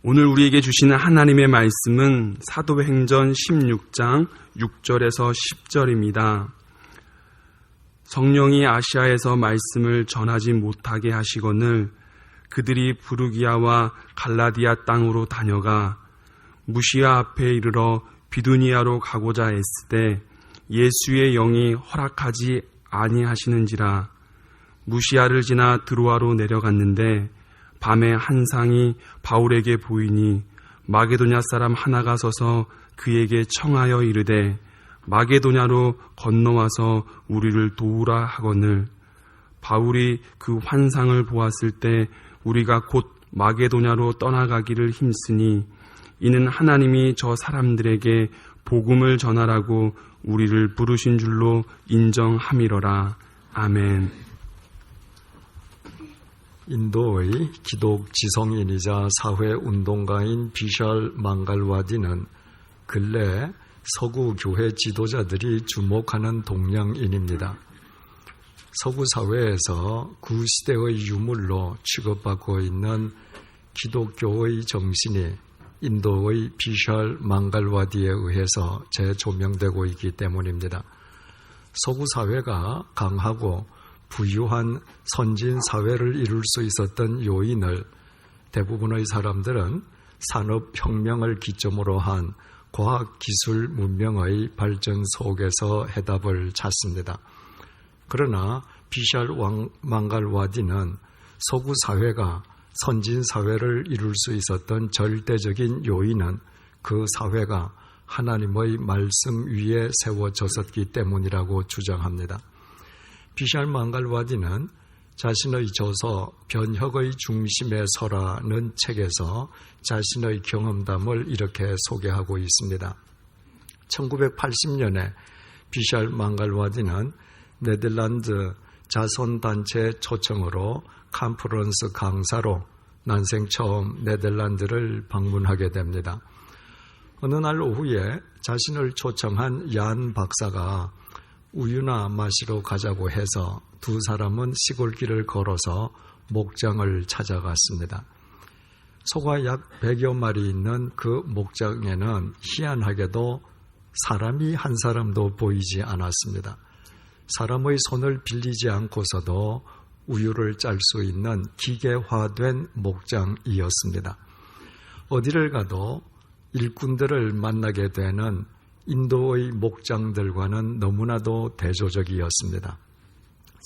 오늘 우리에게 주시는 하나님의 말씀은 사도행전 16장 6절에서 10절입니다. 성령이 아시아에서 말씀을 전하지 못하게 하시거늘 그들이 부르기아와 갈라디아 땅으로 다녀가 무시아 앞에 이르러 비두니아로 가고자 했을 때 예수의 영이 허락하지 아니하시는지라. 무시아를 지나 드로아로 내려갔는데 밤에 한 상이 바울에게 보이니 마게도냐 사람 하나가 서서 그에게 청하여 이르되 마게도냐로 건너와서 우리를 도우라 하거늘 바울이 그 환상을 보았을 때 우리가 곧 마게도냐로 떠나가기를 힘쓰니 이는 하나님이 저 사람들에게 복음을 전하라고 우리를 부르신 줄로 인정함이러라. 아멘. 인도의 기독 지성인이자 사회운동가인 비샬 망갈와디는 근래 서구 교회 지도자들이 주목하는 동양인입니다. 서구 사회에서 구시대의 유물로 취급받고 있는 기독교의 정신이 인도의 비샬 망갈와디에 의해서 재조명되고 있기 때문입니다. 서구 사회가 강하고 부유한 선진 사회를 이룰 수 있었던 요인을 대부분의 사람들은 산업혁명을 기점으로 한 과학기술 문명의 발전 속에서 해답을 찾습니다. 그러나 비샬 망갈와디는 서구 사회가 선진 사회를 이룰 수 있었던 절대적인 요인은 그 사회가 하나님의 말씀 위에 세워졌었기 때문이라고 주장합니다. 비샬 망갈와디는 자신의 저서 변혁의 중심에 서라는 책에서 자신의 경험담을 이렇게 소개하고 있습니다. 1980년에 비샬 망갈와디는 네덜란드 자선단체 초청으로 컨퍼런스 강사로 난생 처음 네덜란드를 방문하게 됩니다. 어느 날 오후에 자신을 초청한 얀 박사가 우유나 마시러 가자고 해서 두 사람은 시골길을 걸어서 목장을 찾아갔습니다. 소가 약 100여 마리 있는 그 목장에는 희한하게도 사람이 한 사람도 보이지 않았습니다. 사람의 손을 빌리지 않고서도 우유를 짤 수 있는 기계화된 목장이었습니다. 어디를 가도 일꾼들을 만나게 되는 인도의 목장들과는 너무나도 대조적이었습니다.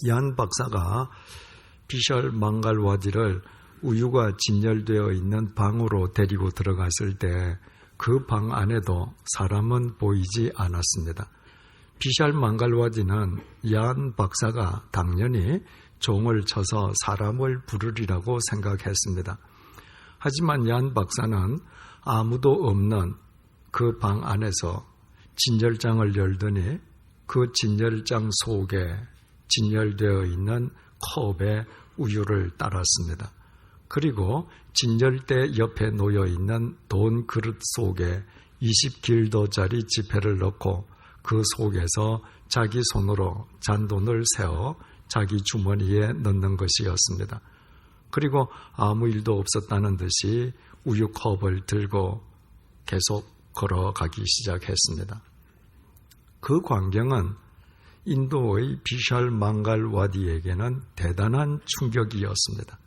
얀 박사가 비샬 망갈와디를 우유가 진열되어 있는 방으로 데리고 들어갔을 때 그 방 안에도 사람은 보이지 않았습니다. 비샬 망갈와디는 얀 박사가 당연히 종을 쳐서 사람을 부르리라고 생각했습니다. 하지만 얀 박사는 아무도 없는 그 방 안에서 진열장을 열더니 그 진열장 속에 진열되어 있는 컵에 우유를 따랐습니다. 그리고 진열대 옆에 놓여있는 돈 그릇 속에 20길도짜리 지폐를 넣고 그 속에서 자기 손으로 잔돈을 세어 자기 주머니에 넣는 것이었습니다. 그리고 아무 일도 없었다는 듯이 우유컵을 들고 계속 걸어가기 시작했습니다. 그 광경은 인도의 비샬 망갈와디에게는 대단한 충격이었습니다.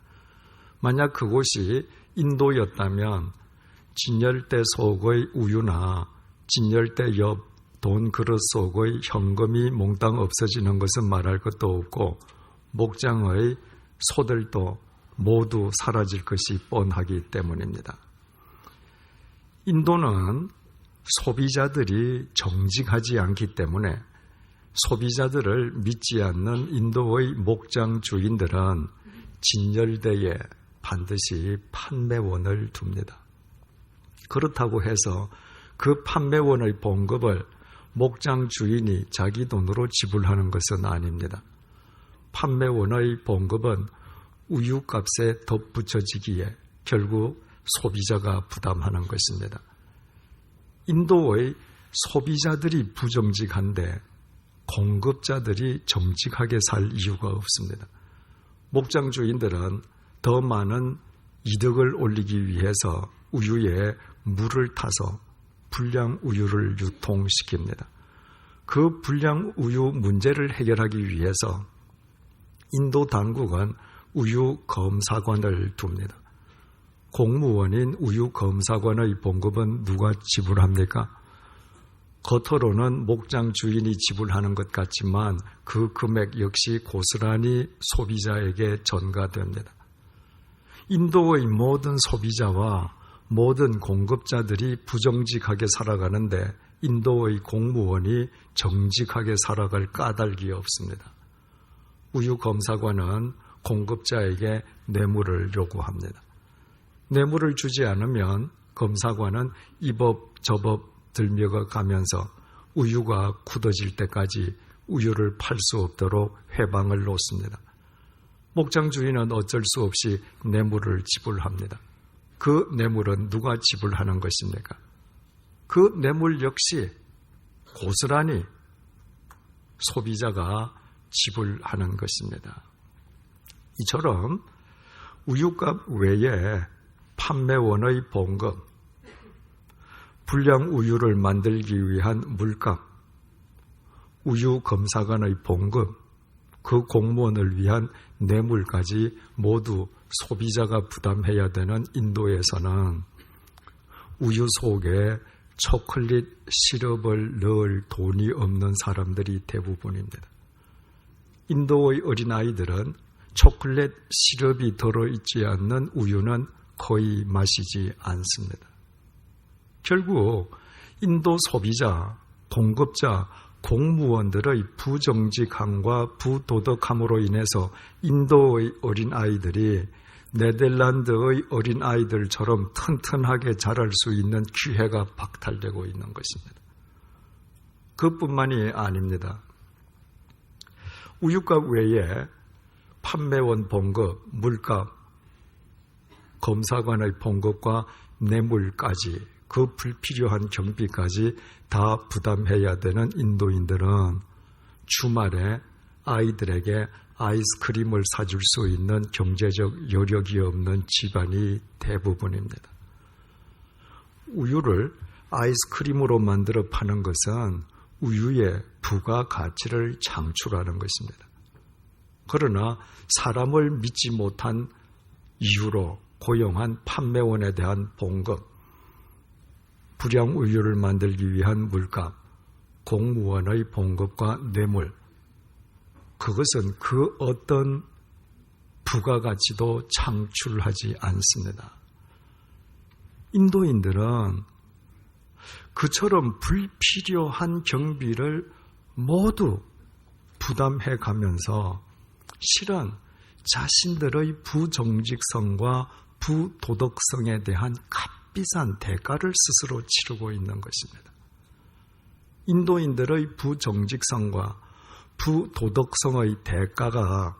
만약 그곳이 인도였다면 진열대 속의 우유나 진열대 옆 돈 그릇 속의 현금이 몽땅 없어지는 것은 말할 것도 없고 목장의 소들도 모두 사라질 것이 뻔하기 때문입니다. 인도는 소비자들이 정직하지 않기 때문에 소비자들을 믿지 않는 인도의 목장 주인들은 진열대에 반드시 판매원을 둡니다. 그렇다고 해서 그 판매원의 봉급을 목장 주인이 자기 돈으로 지불하는 것은 아닙니다. 판매원의 봉급은 우유값에 덧붙여지기에 결국 소비자가 부담하는 것입니다. 인도의 소비자들이 부정직한데 공급자들이 정직하게 살 이유가 없습니다. 목장 주인들은 더 많은 이득을 올리기 위해서 우유에 물을 타서 불량 우유를 유통시킵니다. 그 불량 우유 문제를 해결하기 위해서 인도 당국은 우유 검사관을 둡니다. 공무원인 우유 검사관의 봉급은 누가 지불합니까? 겉으로는 목장 주인이 지불하는 것 같지만 그 금액 역시 고스란히 소비자에게 전가됩니다. 인도의 모든 소비자와 모든 공급자들이 부정직하게 살아가는데 인도의 공무원이 정직하게 살아갈 까닭이 없습니다. 우유 검사관은 공급자에게 뇌물을 요구합니다. 뇌물을 주지 않으면 검사관은 이 법 저 법 들며가 가면서 우유가 굳어질 때까지 우유를 팔 수 없도록 회방을 놓습니다. 목장 주인은 어쩔 수 없이 뇌물을 지불합니다. 그 뇌물은 누가 지불하는 것입니까? 그 뇌물 역시 고스란히 소비자가 지불하는 것입니다. 이처럼 우유값 외에 판매원의 봉급, 불량 우유를 만들기 위한 물값, 우유 검사관의 봉급, 그 공무원을 위한 뇌물까지 모두 소비자가 부담해야 되는 인도에서는 우유 속에 초콜릿 시럽을 넣을 돈이 없는 사람들이 대부분입니다. 인도의 어린아이들은 초콜릿 시럽이 들어있지 않는 우유는 거의 마시지 않습니다. 결국 인도 소비자, 공급자, 공무원들의 부정직함과 부도덕함으로 인해서 인도의 어린아이들이 네덜란드의 어린아이들처럼 튼튼하게 자랄 수 있는 기회가 박탈되고 있는 것입니다. 그뿐만이 아닙니다. 우유값 외에 판매원 봉급, 물값, 검사관의 봉급과 뇌물까지 그 불필요한 경비까지 다 부담해야 되는 인도인들은 주말에 아이들에게 아이스크림을 사줄 수 있는 경제적 여력이 없는 집안이 대부분입니다. 우유를 아이스크림으로 만들어 파는 것은 우유의 부가가치를 창출하는 것입니다. 그러나 사람을 믿지 못한 이유로 고용한 판매원에 대한 봉급, 불량 우유를 만들기 위한 물값, 공무원의 봉급과 뇌물, 그것은 그 어떤 부가가치도 창출하지 않습니다. 인도인들은 그처럼 불필요한 경비를 모두 부담해 가면서 실은 자신들의 부정직성과 부도덕성에 대한 값비싼 대가를 스스로 치르고 있는 것입니다. 인도인들의 부정직성과 부도덕성의 대가가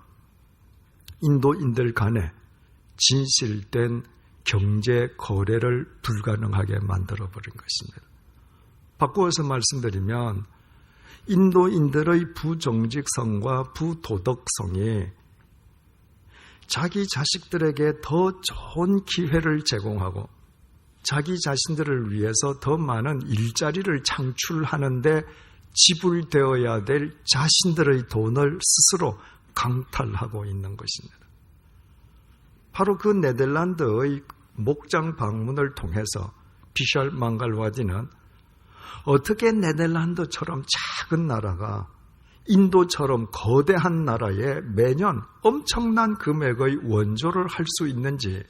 인도인들 간에 진실된 경제 거래를 불가능하게 만들어버린 것입니다. 바꾸어서 말씀드리면 인도인들의 부정직성과 부도덕성이 자기 자식들에게 더 좋은 기회를 제공하고 자기 자신들을 위해서 더 많은 일자리를 창출하는데 지불되어야 될 자신들의 돈을 스스로 강탈하고 있는 것입니다. 바로 그 네덜란드의 목장 방문을 통해서 비샬 망갈와디는 어떻게 네덜란드처럼 작은 나라가 인도처럼 거대한 나라에 매년 엄청난 금액의 원조를 할 수 있는지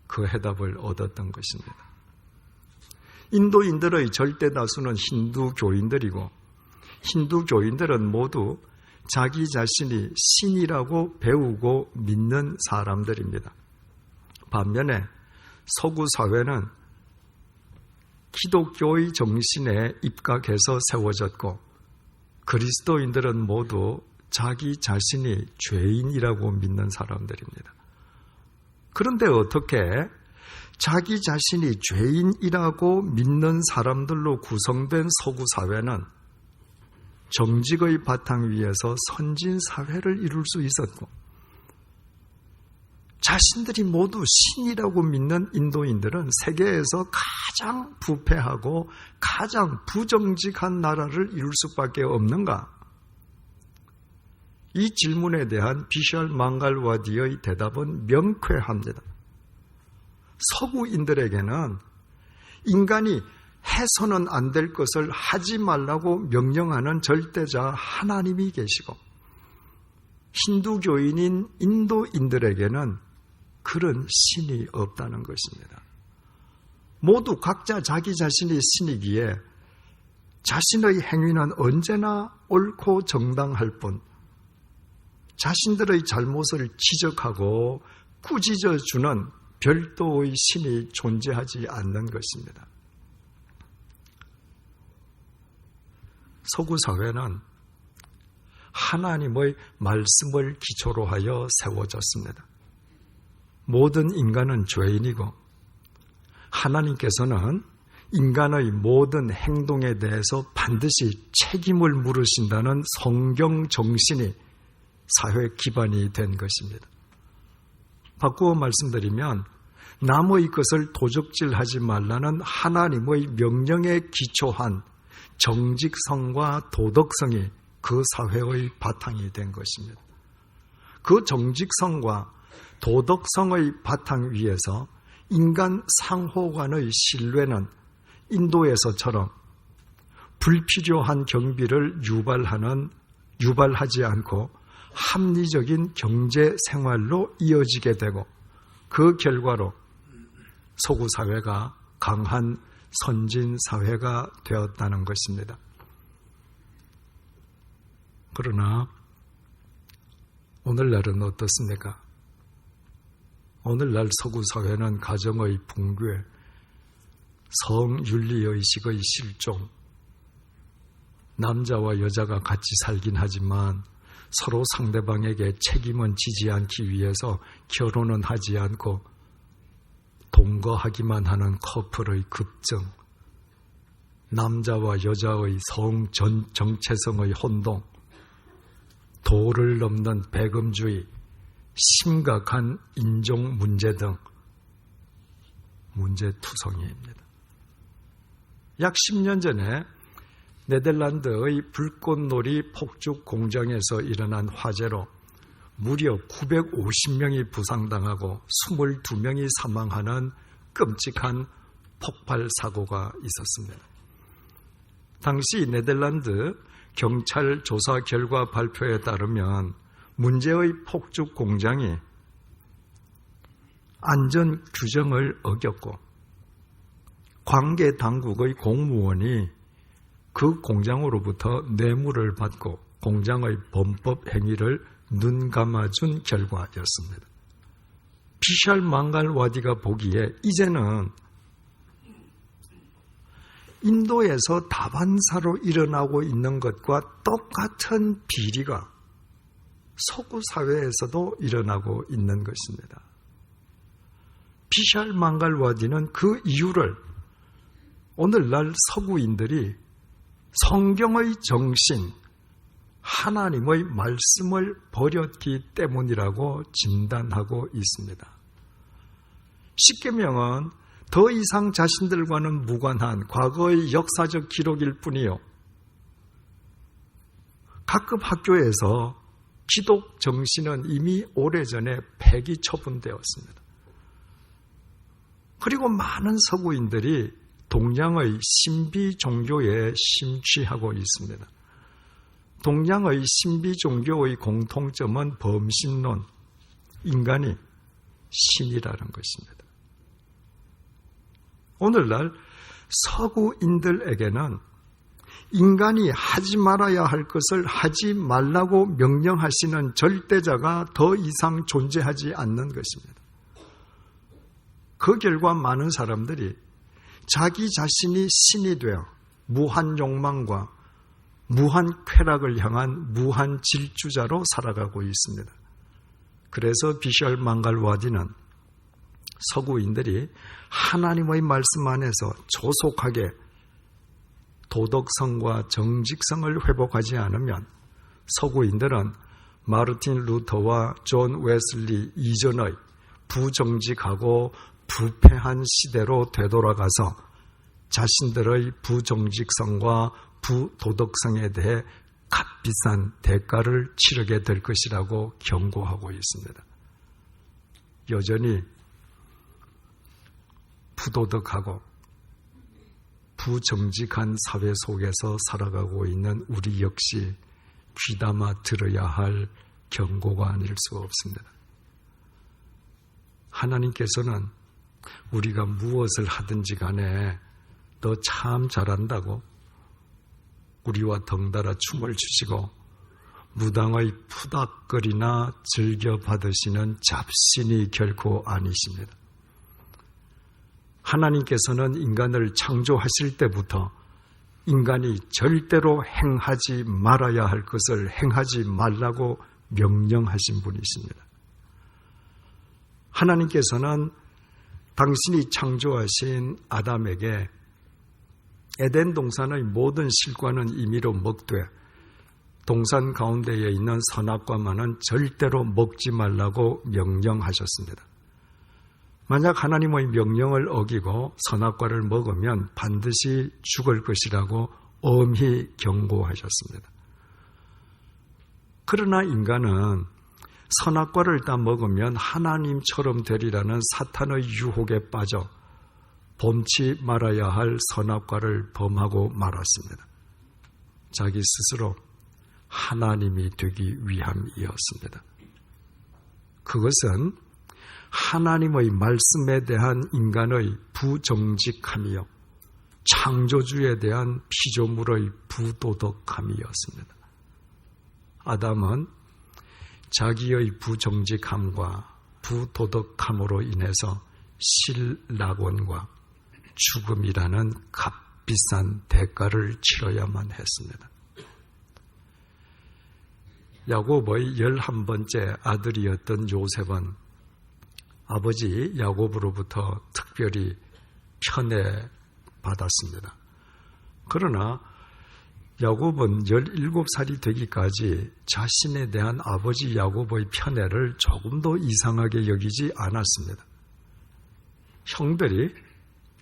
그 해답을 얻었던 것입니다. 인도인들의 절대 다수는 힌두 교인들이고 힌두 교인들은 모두 자기 자신이 신이라고 배우고 믿는 사람들입니다. 반면에 서구 사회는 기독교의 정신에 입각해서 세워졌고 그리스도인들은 모두 자기 자신이 죄인이라고 믿는 사람들입니다. 그런데 어떻게 자기 자신이 죄인이라고 믿는 사람들로 구성된 서구 사회는 정직의 바탕 위에서 선진 사회를 이룰 수 있었고 자신들이 모두 신이라고 믿는 인도인들은 세계에서 가장 부패하고 가장 부정직한 나라를 이룰 수밖에 없는가? 이 질문에 대한 비샬 망갈와디의 대답은 명쾌합니다. 서구인들에게는 인간이 해서는 안 될 것을 하지 말라고 명령하는 절대자 하나님이 계시고, 힌두교인인 인도인들에게는 그런 신이 없다는 것입니다. 모두 각자 자기 자신이 신이기에 자신의 행위는 언제나 옳고 정당할 뿐 자신들의 잘못을 지적하고 꾸짖어주는 별도의 신이 존재하지 않는 것입니다. 서구 사회는 하나님의 말씀을 기초로 하여 세워졌습니다. 모든 인간은 죄인이고 하나님께서는 인간의 모든 행동에 대해서 반드시 책임을 물으신다는 성경 정신이 사회 기반이 된 것입니다. 바꾸어 말씀드리면 남의 것을 도적질하지 말라는 하나님의 명령에 기초한 정직성과 도덕성이 그 사회의 바탕이 된 것입니다. 그 정직성과 도덕성의 바탕 위에서 인간 상호 간의 신뢰는 인도에서처럼 불필요한 경비를 유발하지 않고 합리적인 경제 생활로 이어지게 되고, 그 결과로 서구 사회가 강한 선진 사회가 되었다는 것입니다. 그러나 오늘날은 어떻습니까? 오늘날 서구 사회는 가정의 붕괴, 성윤리의식의 실종, 남자와 여자가 같이 살긴 하지만 서로 상대방에게 책임은 지지 않기 위해서 결혼은 하지 않고 동거하기만 하는 커플의 급증, 남자와 여자의 정체성의 혼동, 도를 넘는 배금주의, 심각한 인종 문제 등 문제투성이입니다. 약 10년 전에 네덜란드의 불꽃놀이 폭죽 공장에서 일어난 화재로 무려 950명이 부상당하고 22명이 사망하는 끔찍한 폭발 사고가 있었습니다. 당시 네덜란드 경찰 조사 결과 발표에 따르면 문제의 폭죽 공장이 안전 규정을 어겼고 관계 당국의 공무원이 그 공장으로부터 뇌물을 받고 공장의 범법 행위를 눈 감아준 결과였습니다. 비샬 망갈와디가 보기에 이제는 인도에서 다반사로 일어나고 있는 것과 똑같은 비리가 서구 사회에서도 일어나고 있는 것입니다. 비샬 망갈와디는 그 이유를 오늘날 서구인들이 성경의 정신, 하나님의 말씀을 버렸기 때문이라고 진단하고 있습니다. 십계명은 더 이상 자신들과는 무관한 과거의 역사적 기록일 뿐이요, 각급 학교에서 기독 정신은 이미 오래전에 폐기 처분되었습니다. 그리고 많은 서구인들이 동양의 신비 종교에 심취하고 있습니다. 동양의 신비 종교의 공통점은 범신론, 인간이 신이라는 것입니다. 오늘날 서구인들에게는 인간이 하지 말아야 할 것을 하지 말라고 명령하시는 절대자가 더 이상 존재하지 않는 것입니다. 그 결과 많은 사람들이 자기 자신이 신이 되어 무한 욕망과 무한 쾌락을 향한 무한 질주자로 살아가고 있습니다. 그래서 비샬 망갈와디는 서구인들이 하나님의 말씀 안에서 조속하게 도덕성과 정직성을 회복하지 않으면 서구인들은 마르틴 루터와 존 웨슬리 이전의 부정직하고 부패한 시대로 되돌아가서 자신들의 부정직성과 부도덕성에 대해 값비싼 대가를 치르게 될 것이라고 경고하고 있습니다. 여전히 부도덕하고 부정직한 사회 속에서 살아가고 있는 우리 역시 귀담아 들어야 할 경고가 아닐 수 없습니다. 하나님께서는 우리가 무엇을 하든지 간에 너 참 잘한다고 우리와 덩달아 춤을 추시고 무당의 푸닥거리나 즐겨 받으시는 잡신이 결코 아니십니다. 하나님께서는 인간을 창조하실 때부터 인간이 절대로 행하지 말아야 할 것을 행하지 말라고 명령하신 분이십니다. 하나님께서는 당신이 창조하신 아담에게 에덴 동산의 모든 실과는 임의로 먹되 동산 가운데에 있는 선악과만은 절대로 먹지 말라고 명령하셨습니다. 만약 하나님의 명령을 어기고 선악과를 먹으면 반드시 죽을 것이라고 엄히 경고하셨습니다. 그러나 인간은 선악과를 다 먹으면 하나님처럼 되리라는 사탄의 유혹에 빠져 범치 말아야 할 선악과를 범하고 말았습니다. 자기 스스로 하나님이 되기 위함이었습니다. 그것은 하나님의 말씀에 대한 인간의 부정직함이요 창조주에 대한 피조물의 부도덕함이었습니다. 아담은 자기의 부정직함과 부도덕함으로 인해서 실낙원과 죽음이라는 값비싼 대가를 치러야만 했습니다. 야곱의 11번째 아들이었던 요셉은 아버지 야곱으로부터 특별히 편애받았습니다. 그러나 야곱은 17살이 되기까지 자신에 대한 아버지 야곱의 편애를 조금도 이상하게 여기지 않았습니다. 형들이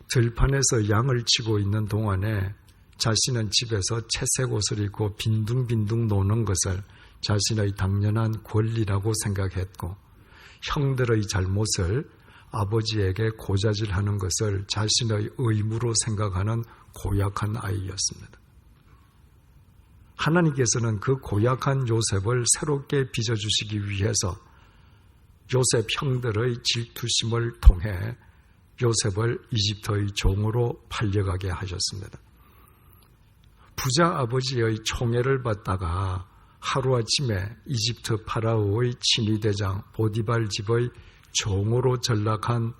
들판에서 양을 치고 있는 동안에 자신은 집에서 채색 옷을 입고 빈둥빈둥 노는 것을 자신의 당연한 권리라고 생각했고 형들의 잘못을 아버지에게 고자질하는 것을 자신의 의무로 생각하는 고약한 아이였습니다. 하나님께서는 그 고약한 요셉을 새롭게 빚어주시기 위해서 요셉 형들의 질투심을 통해 요셉을 이집트의 종으로 팔려가게 하셨습니다. 부자 아버지의 총애를 받다가 하루아침에 이집트 파라오의 친위대장 보디발 집의 종으로 전락한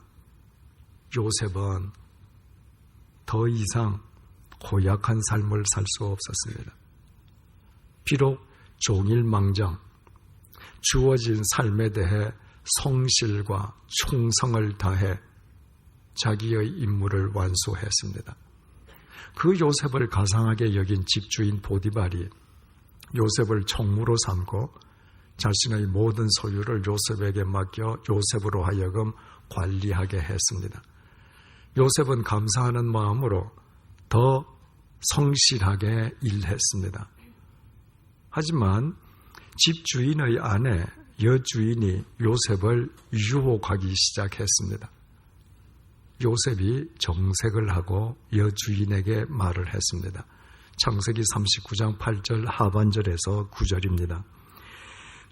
요셉은 더 이상 고약한 삶을 살 수 없었습니다. 비록 종일망정 주어진 삶에 대해 성실과 충성을 다해 자기의 임무를 완수했습니다. 그 요셉을 가상하게 여긴 집주인 보디발이 요셉을 총무로 삼고 자신의 모든 소유를 요셉에게 맡겨 요셉으로 하여금 관리하게 했습니다. 요셉은 감사하는 마음으로 더 성실하게 일했습니다. 하지만 집주인의 아내 여주인이 요셉을 유혹하기 시작했습니다. 요셉이 정색을 하고 여주인에게 말을 했습니다. 창세기 39장 8절 하반절에서 9절입니다.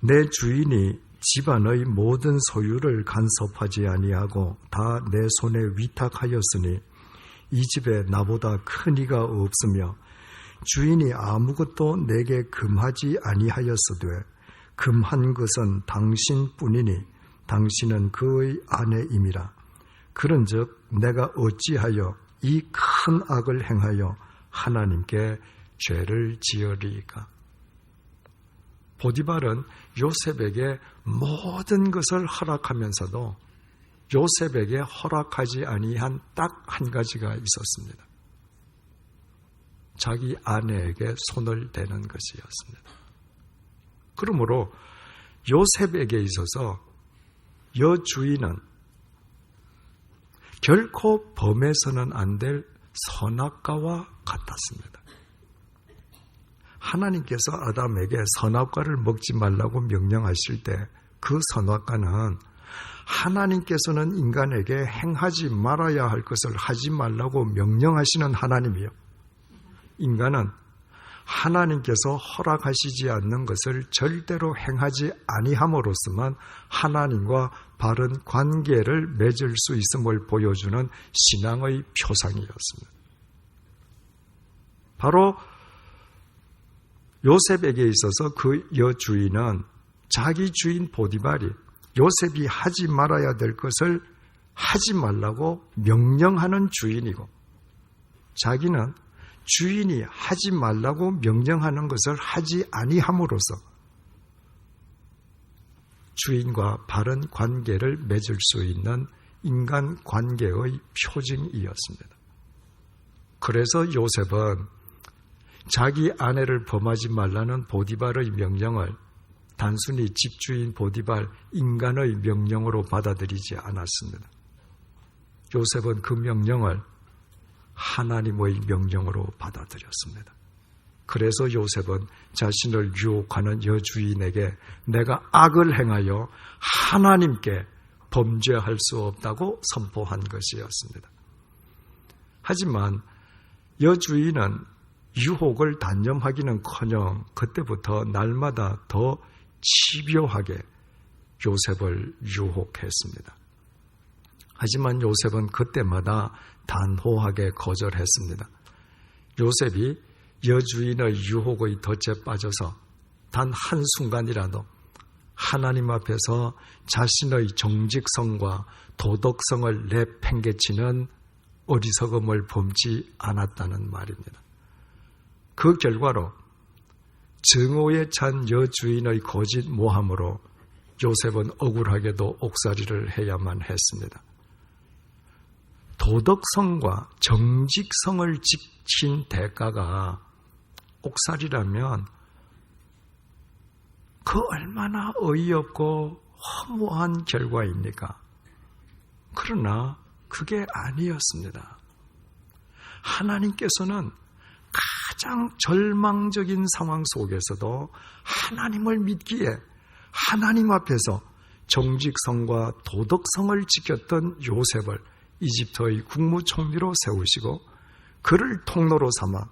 내 주인이 집안의 모든 소유를 간섭하지 아니하고 다 내 손에 위탁하였으니 이 집에 나보다 큰 이가 없으며 주인이 아무것도 내게 금하지 아니하였으되 금한 것은 당신뿐이니 당신은 그의 아내임이라. 그런즉 내가 어찌하여 이 큰 악을 행하여 하나님께 죄를 지으리까. 보디발은 요셉에게 모든 것을 허락하면서도 요셉에게 허락하지 아니한 딱 한 가지가 있었습니다. 자기 아내에게 손을 대는 것이었습니다. 그러므로 요셉에게 있어서 여주인은 결코 범해서는 안 될 선악과와 같았습니다. 하나님께서 아담에게 선악과를 먹지 말라고 명령하실 때 그 선악과는 하나님께서는 인간에게 행하지 말아야 할 것을 하지 말라고 명령하시는 하나님이요, 인간은 하나님께서 허락하시지 않는 것을 절대로 행하지 아니함으로써만 하나님과 바른 관계를 맺을 수 있음을 보여주는 신앙의 표상이었습니다. 바로 요셉에게 있어서 그 여주인은 자기 주인 보디발이 요셉이 하지 말아야 될 것을 하지 말라고 명령하는 주인이고, 자기는 주인이 하지 말라고 명령하는 것을 하지 아니함으로써 주인과 바른 관계를 맺을 수 있는 인간 관계의 표징이었습니다. 그래서 요셉은 자기 아내를 범하지 말라는 보디발의 명령을 단순히 집주인 보디발 인간의 명령으로 받아들이지 않았습니다. 요셉은 그 명령을 하나님의 명령으로 받아들였습니다. 그래서 요셉은 자신을 유혹하는 여주인에게 내가 악을 행하여 하나님께 범죄할 수 없다고 선포한 것이었습니다. 하지만 여주인은 유혹을 단념하기는커녕 그때부터 날마다 더 집요하게 요셉을 유혹했습니다. 하지만 요셉은 그때마다 단호하게 거절했습니다. 요셉이 여주인의 유혹의 덫에 빠져서 단 한순간이라도 하나님 앞에서 자신의 정직성과 도덕성을 내팽개치는 어리석음을 범치 않았다는 말입니다. 그 결과로 증오에 찬 여주인의 거짓 모함으로 요셉은 억울하게도 옥살이를 해야만 했습니다. 도덕성과 정직성을 지킨 대가가 옥살이라면 그 얼마나 어이없고 허무한 결과입니까? 그러나 그게 아니었습니다. 하나님께서는 가장 절망적인 상황 속에서도 하나님을 믿기에 하나님 앞에서 정직성과 도덕성을 지켰던 요셉을 이집트의 국무총리로 세우시고 그를 통로로 삼아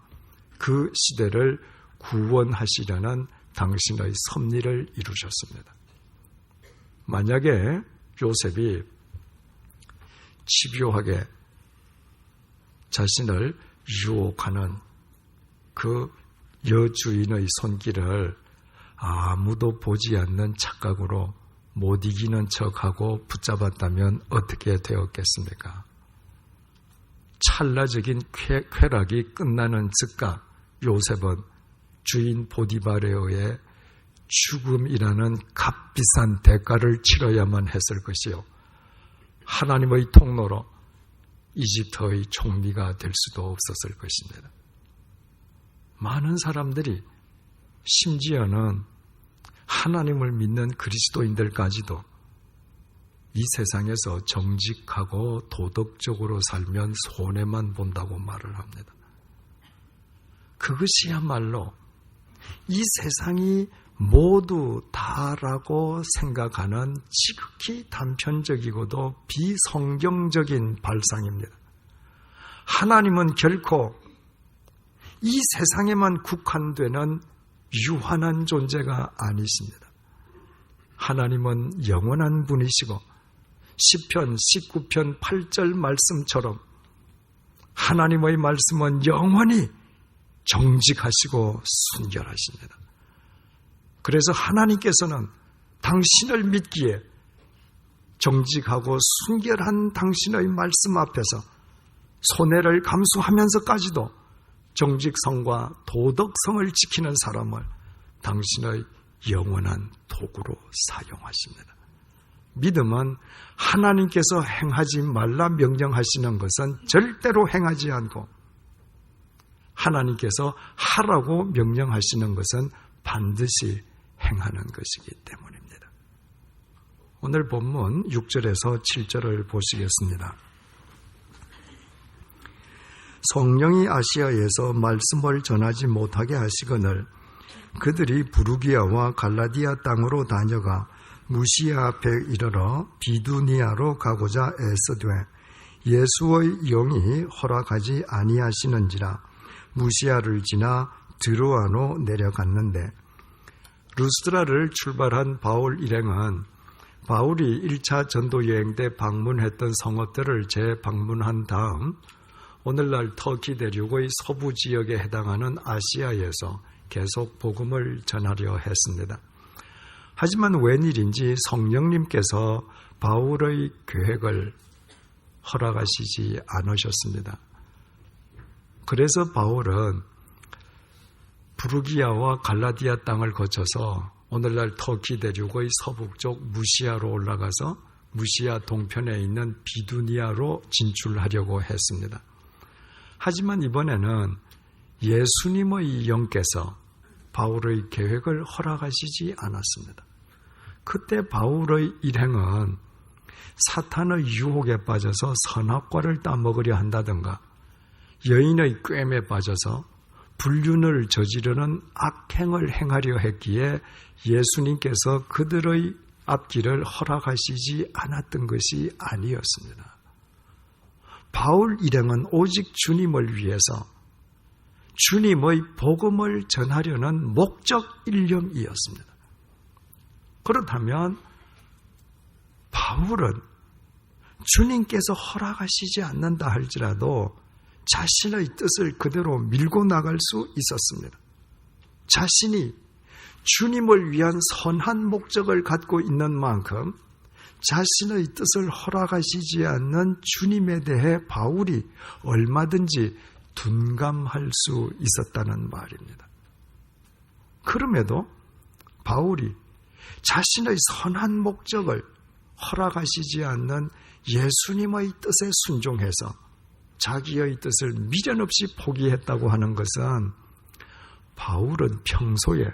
그 시대를 구원하시려는 당신의 섭리를 이루셨습니다. 만약에 요셉이 집요하게 자신을 유혹하는 그 여주인의 손길을 아무도 보지 않는 착각으로 못 이기는 척하고 붙잡았다면 어떻게 되었겠습니까? 찰나적인 쾌락이 끝나는 즉각 요셉은 주인 보디발에 의해 죽음이라는 값비싼 대가를 치러야만 했을 것이요, 하나님의 통로로 이집트의 총리가 될 수도 없었을 것입니다. 많은 사람들이, 심지어는 하나님을 믿는 그리스도인들까지도 이 세상에서 정직하고 도덕적으로 살면 손해만 본다고 말을 합니다. 그것이야말로 이 세상이 모두 다라고 생각하는 지극히 단편적이고도 비성경적인 발상입니다. 하나님은 결코 이 세상에만 국한되는 유한한 존재가 아니십니다. 하나님은 영원한 분이시고 시편 19편 8절 말씀처럼 하나님의 말씀은 영원히 정직하시고 순결하십니다. 그래서 하나님께서는 당신을 믿기에 정직하고 순결한 당신의 말씀 앞에서 손해를 감수하면서까지도 정직성과 도덕성을 지키는 사람을 당신의 영원한 도구로 사용하십니다. 믿음은 하나님께서 행하지 말라 명령하시는 것은 절대로 행하지 않고 하나님께서 하라고 명령하시는 것은 반드시 행하는 것이기 때문입니다. 오늘 본문 6절에서 7절을 보시겠습니다. 성령이 아시아에서 말씀을 전하지 못하게 하시거늘 그들이 부르기아와 갈라디아 땅으로 다녀가 무시아 앞에 이르러 비두니아로 가고자 애쓰되 예수의 영이 허락하지 아니하시는지라 무시아를 지나 드로아로 내려갔는데, 루스드라를 출발한 바울 일행은 바울이 1차 전도 여행 때 방문했던 성읍들을 재방문한 다음 오늘날 터키 대륙의 서부 지역에 해당하는 아시아에서 계속 복음을 전하려 했습니다. 하지만 웬일인지 성령님께서 바울의 계획을 허락하시지 않으셨습니다. 그래서 바울은 부르기아와 갈라디아 땅을 거쳐서 오늘날 터키 대륙의 서북쪽 무시아로 올라가서 무시아 동편에 있는 비두니아로 진출하려고 했습니다. 하지만 이번에는 예수님의 영께서 바울의 계획을 허락하시지 않았습니다. 그때 바울의 일행은 사탄의 유혹에 빠져서 선악과를 따먹으려 한다든가 여인의 꾀에 빠져서 불륜을 저지르는 악행을 행하려 했기에 예수님께서 그들의 앞길을 허락하시지 않았던 것이 아니었습니다. 바울 일행은 오직 주님을 위해서 주님의 복음을 전하려는 목적 일념이었습니다. 그렇다면 바울은 주님께서 허락하시지 않는다 할지라도 자신의 뜻을 그대로 밀고 나갈 수 있었습니다. 자신이 주님을 위한 선한 목적을 갖고 있는 만큼 자신의 뜻을 허락하시지 않는 주님에 대해 바울이 얼마든지 둔감할 수 있었다는 말입니다. 그럼에도 바울이 자신의 선한 목적을 허락하시지 않는 예수님의 뜻에 순종해서 자기의 뜻을 미련 없이 포기했다고 하는 것은 바울은 평소에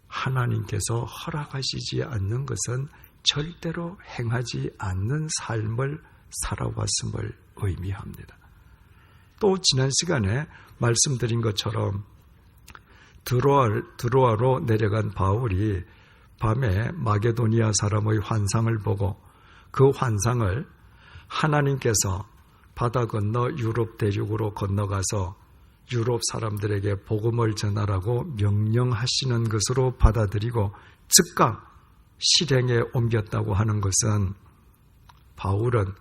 하나님께서 허락하시지 않는 것은 절대로 행하지 않는 삶을 살아왔음을 의미합니다. 또 지난 시간에 말씀드린 것처럼 드로아로 내려간 바울이 밤에 마게도니아 사람의 환상을 보고 그 환상을 하나님께서 바다 건너 유럽 대륙으로 건너가서 유럽 사람들에게 복음을 전하라고 명령하시는 것으로 받아들이고 즉각 실행에 옮겼다고 하는 것은 바울은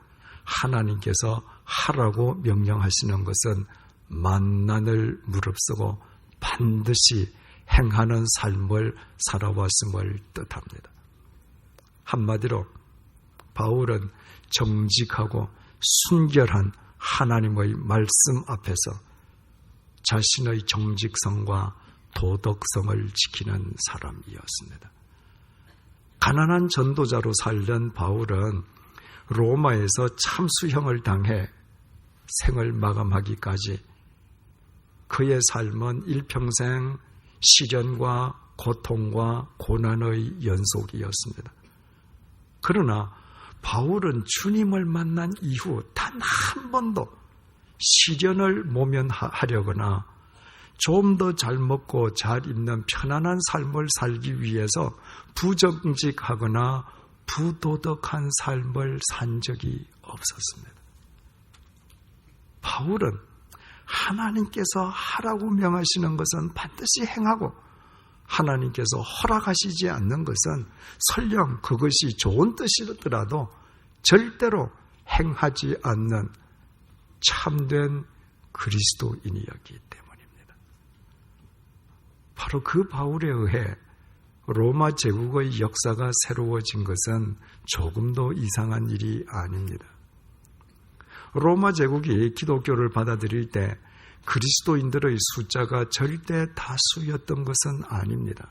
하나님께서 하라고 명령하시는 것은 만난을 무릅쓰고 반드시 행하는 삶을 살아왔음을 뜻합니다. 한마디로 바울은 정직하고 순결한 하나님의 말씀 앞에서 자신의 정직성과 도덕성을 지키는 사람이었습니다. 가난한 전도자로 살던 바울은 로마에서 참수형을 당해 생을 마감하기까지 그의 삶은 일평생 시련과 고통과 고난의 연속이었습니다. 그러나 바울은 주님을 만난 이후 단 한 번도 시련을 모면하려거나 좀 더 잘 먹고 잘 입는 편안한 삶을 살기 위해서 부정직하거나 부도덕한 삶을 산 적이 없었습니다. 바울은 하나님께서 하라고 명하시는 것은 반드시 행하고 하나님께서 허락하시지 않는 것은 설령 그것이 좋은 뜻이더라도 절대로 행하지 않는 참된 그리스도인이었기 때문입니다. 바로 그 바울에 의해 로마 제국의 역사가 새로워진 것은 조금도 이상한 일이 아닙니다. 로마 제국이 기독교를 받아들일 때 그리스도인들의 숫자가 절대 다수였던 것은 아닙니다.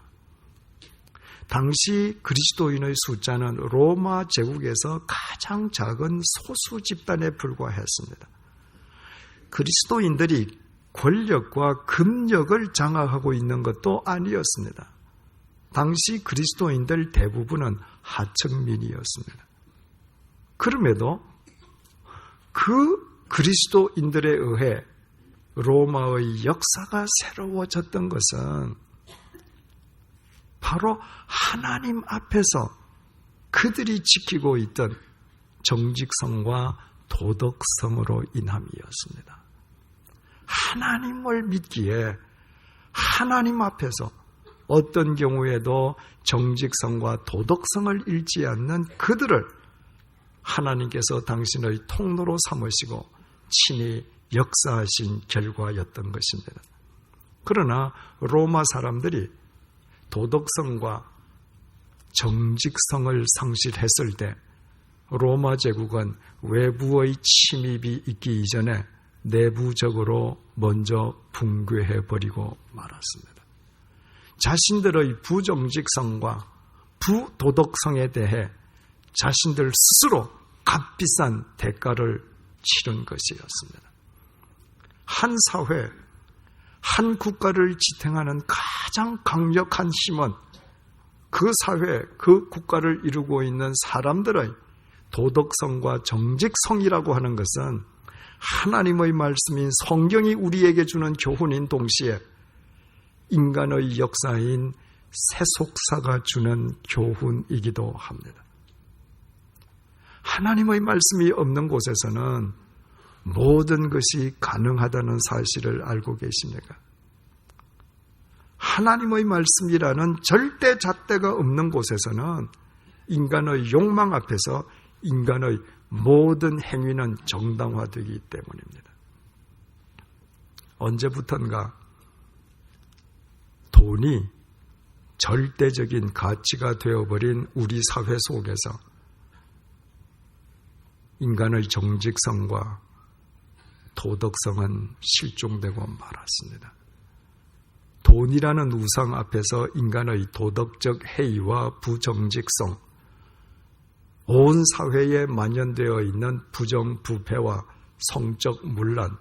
당시 그리스도인의 숫자는 로마 제국에서 가장 작은 소수 집단에 불과했습니다. 그리스도인들이 권력과 금력을 장악하고 있는 것도 아니었습니다. 당시 그리스도인들 대부분은 하층민이었습니다. 그럼에도 그 그리스도인들에 의해 로마의 역사가 새로워졌던 것은 바로 하나님 앞에서 그들이 지키고 있던 정직성과 도덕성으로 인함이었습니다. 하나님을 믿기에 하나님 앞에서 어떤 경우에도 정직성과 도덕성을 잃지 않는 그들을 하나님께서 당신의 통로로 삼으시고 친히 역사하신 결과였던 것입니다. 그러나 로마 사람들이 도덕성과 정직성을 상실했을 때 로마 제국은 외부의 침입이 있기 이전에 내부적으로 먼저 붕괴해버리고 말았습니다. 자신들의 부정직성과 부도덕성에 대해 자신들 스스로 값비싼 대가를 치른 것이었습니다. 한 사회, 한 국가를 지탱하는 가장 강력한 힘은 그 사회, 그 국가를 이루고 있는 사람들의 도덕성과 정직성이라고 하는 것은 하나님의 말씀인 성경이 우리에게 주는 교훈인 동시에 인간의 역사인 세속사가 주는 교훈이기도 합니다. 하나님의 말씀이 없는 곳에서는 모든 것이 가능하다는 사실을 알고 계십니까? 하나님의 말씀이라는 절대 잣대가 없는 곳에서는 인간의 욕망 앞에서 인간의 모든 행위는 정당화되기 때문입니다. 언제부턴가 돈이 절대적인 가치가 되어버린 우리 사회 속에서 인간의 정직성과 도덕성은 실종되고 말았습니다. 돈이라는 우상 앞에서 인간의 도덕적 해이와 부정직성, 온 사회에 만연되어 있는 부정부패와 성적 문란,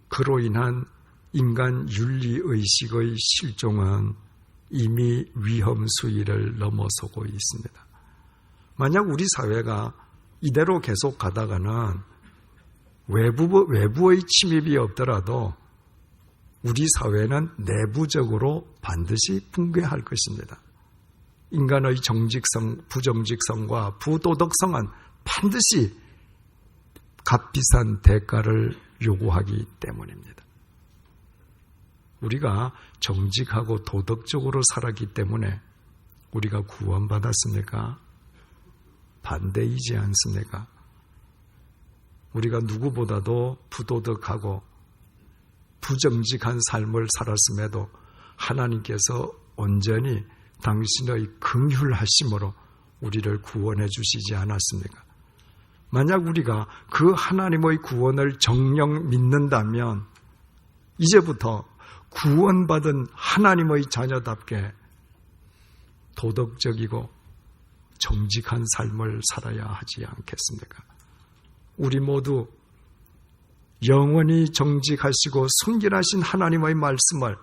그로 인한 인간 윤리의식의 실종은 이미 위험 수위를 넘어서고 있습니다. 만약 우리 사회가 이대로 계속 가다가는 외부의 침입이 없더라도 우리 사회는 내부적으로 반드시 붕괴할 것입니다. 인간의 정직성, 부정직성과 부도덕성은 반드시 값비싼 대가를 요구하기 때문입니다. 우리가 정직하고 도덕적으로 살았기 때문에 우리가 구원받았습니까? 반대이지 않습니까? 우리가 누구보다도 부도덕하고 부정직한 삶을 살았음에도 하나님께서 온전히 당신의 긍휼하심으로 우리를 구원해 주시지 않았습니까? 만약 우리가 그 하나님의 구원을 정녕 믿는다면 이제부터 구원받은 하나님의 자녀답게 도덕적이고 정직한 삶을 살아야 하지 않겠습니까? 우리 모두 영원히 정직하시고 순결하신 하나님의 말씀을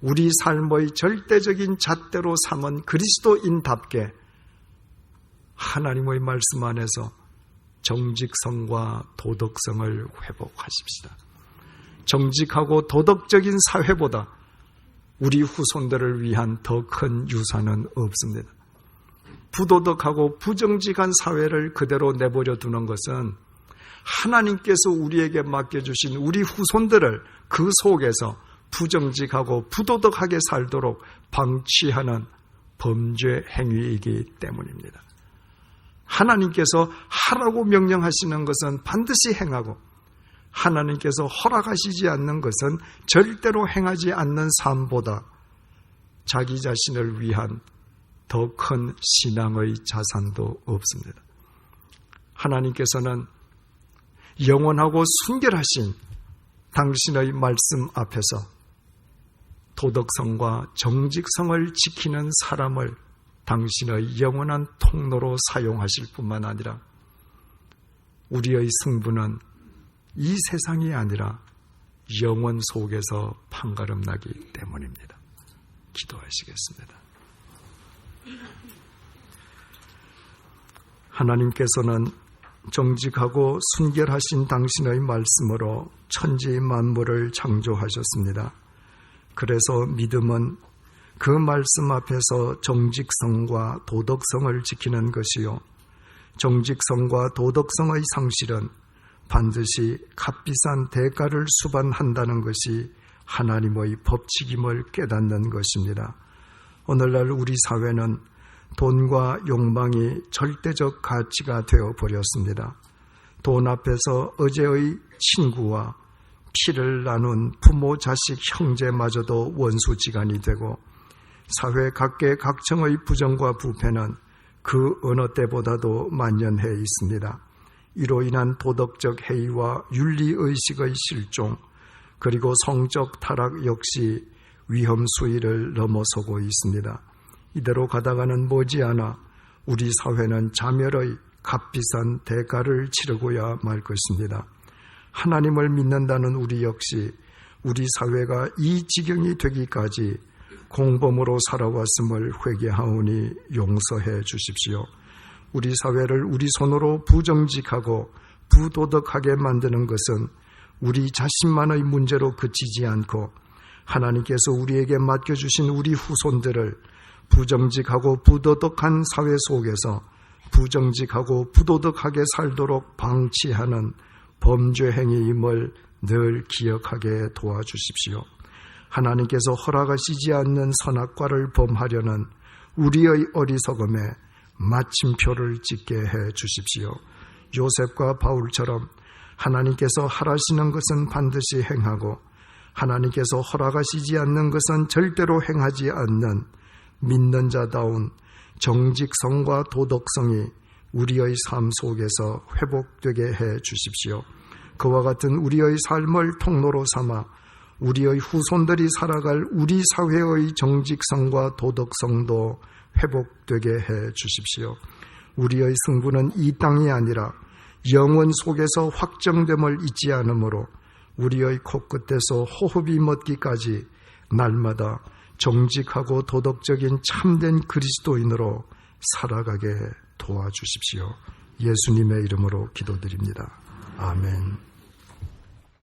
우리 삶의 절대적인 잣대로 삼은 그리스도인답게 하나님의 말씀 안에서 정직성과 도덕성을 회복하십시다. 정직하고 도덕적인 사회보다 우리 후손들을 위한 더 큰 유산은 없습니다. 부도덕하고 부정직한 사회를 그대로 내버려 두는 것은 하나님께서 우리에게 맡겨주신 우리 후손들을 그 속에서 부정직하고 부도덕하게 살도록 방치하는 범죄 행위이기 때문입니다. 하나님께서 하라고 명령하시는 것은 반드시 행하고 하나님께서 허락하시지 않는 것은 절대로 행하지 않는 삶보다 자기 자신을 위한 더 큰 신앙의 자산도 없습니다. 하나님께서는 영원하고 순결하신 당신의 말씀 앞에서 도덕성과 정직성을 지키는 사람을 당신의 영원한 통로로 사용하실 뿐만 아니라 우리의 승부는 이 세상이 아니라 영원 속에서 판가름 나기 때문입니다. 기도하시겠습니다. 하나님께서는 정직하고 순결하신 당신의 말씀으로 천지 만물을 창조하셨습니다. 그래서 믿음은 그 말씀 앞에서 정직성과 도덕성을 지키는 것이요, 정직성과 도덕성의 상실은 반드시 값비싼 대가를 수반한다는 것이 하나님의 법칙임을 깨닫는 것입니다. 오늘날 우리 사회는 돈과 욕망이 절대적 가치가 되어버렸습니다. 돈 앞에서 어제의 친구와 피를 나눈 부모, 자식, 형제마저도 원수지간이 되고, 사회 각계각층의 부정과 부패는 그 어느 때보다도 만연해 있습니다. 이로 인한 도덕적 해이와 윤리의식의 실종, 그리고 성적 타락 역시 위험 수위를 넘어서고 있습니다. 이대로 가다가는 머지않아 우리 사회는 자멸의 값비싼 대가를 치르고야 말 것입니다. 하나님을 믿는다는 우리 역시 우리 사회가 이 지경이 되기까지 공범으로 살아왔음을 회개하오니 용서해 주십시오. 우리 사회를 우리 손으로 부정직하고 부도덕하게 만드는 것은 우리 자신만의 문제로 그치지 않고 하나님께서 우리에게 맡겨주신 우리 후손들을 부정직하고 부도덕한 사회 속에서 부정직하고 부도덕하게 살도록 방치하는 범죄 행위임을 늘 기억하게 도와주십시오. 하나님께서 허락하시지 않는 선악과를 범하려는 우리의 어리석음에 마침표를 찍게 해 주십시오. 요셉과 바울처럼 하나님께서 하라시는 것은 반드시 행하고 하나님께서 허락하시지 않는 것은 절대로 행하지 않는 믿는 자다운 정직성과 도덕성이 우리의 삶 속에서 회복되게 해 주십시오. 그와 같은 우리의 삶을 통로로 삼아 우리의 후손들이 살아갈 우리 사회의 정직성과 도덕성도 회복되게 해 주십시오. 우리의 승부는 이 땅이 아니라 영원 속에서 확정됨을 잊지 않으므로 우리의 코끝에서 호흡이 멎기까지 날마다 정직하고 도덕적인 참된 그리스도인으로 살아가게 도와주십시오. 예수님의 이름으로 기도드립니다. 아멘.